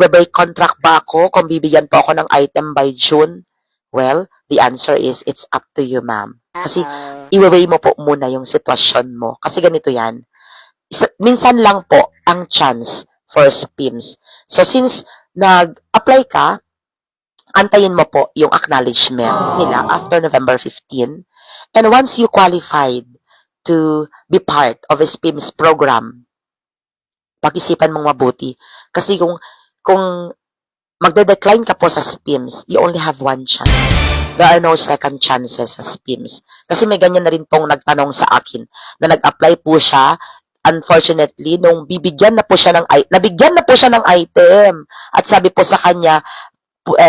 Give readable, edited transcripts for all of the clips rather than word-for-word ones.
Magbe-break contract ba ako kung bibigyan po ako ng item by June? Well, the answer is, it's up to you, ma'am. Kasi, i-weigh mo po muna yung sitwasyon mo. Kasi ganito yan. Minsan lang po ang chance for SPIMS. So, since nag-apply ka, antayin mo po yung acknowledgement nila after November 15. And once you qualified to be part of a SPIMS program, pag-isipan mong mabuti. Kasi kung magde-decline ka po sa SPIMS, you only have one chance. There are no second chances sa SPIMS. Kasi may ganyan na rin pong nagtanong sa akin na nag-apply po siya. Unfortunately, nung nabigyan na po siya ng item at sabi po sa kanya,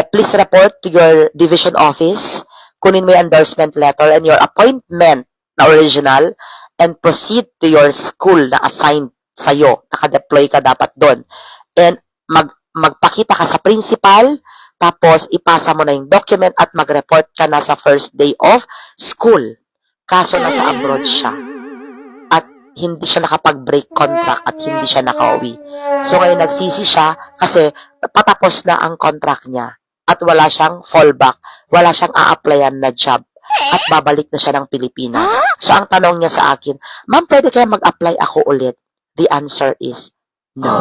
please report to your division office, kunin mo yung endorsement letter and your appointment na original and proceed to your school na assigned sa'yo. Naka-deploy ka dapat doon. And magpakita ka sa principal, tapos ipasa mo na yung document at mag-report ka na sa first day of school. Kaso nasa abroad siya. At hindi siya nakapag-break contract at hindi siya nakauwi. So ngayon nagsisi siya kasi patapos na ang contract niya at wala siyang fallback, wala siyang a-applyan na job at babalik na siya ng Pilipinas. So ang tanong niya sa akin, ma'am, pwede kaya mag-apply ako ulit? The answer is no.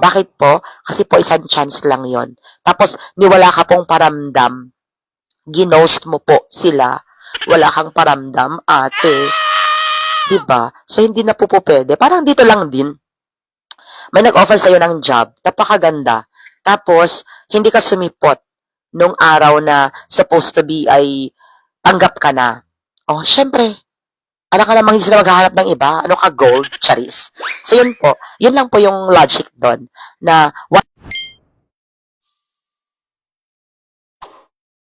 Bakit po? Kasi po isang chance lang yon. Tapos niwala ka pong paramdam, ginost mo po sila, wala kang paramdam, ate. Diba? So, hindi na po pwede. Parang dito lang din. May nag-offer sa'yo ng job. Napakaganda. Tapos, hindi ka sumipot nung araw na supposed to be ay tanggap ka na. Oh, syempre. Alam ka namang hindi sila maghahanap ng iba. Ano ka, gold? Charis. So, yun po. Yun lang po yung logic doon. Na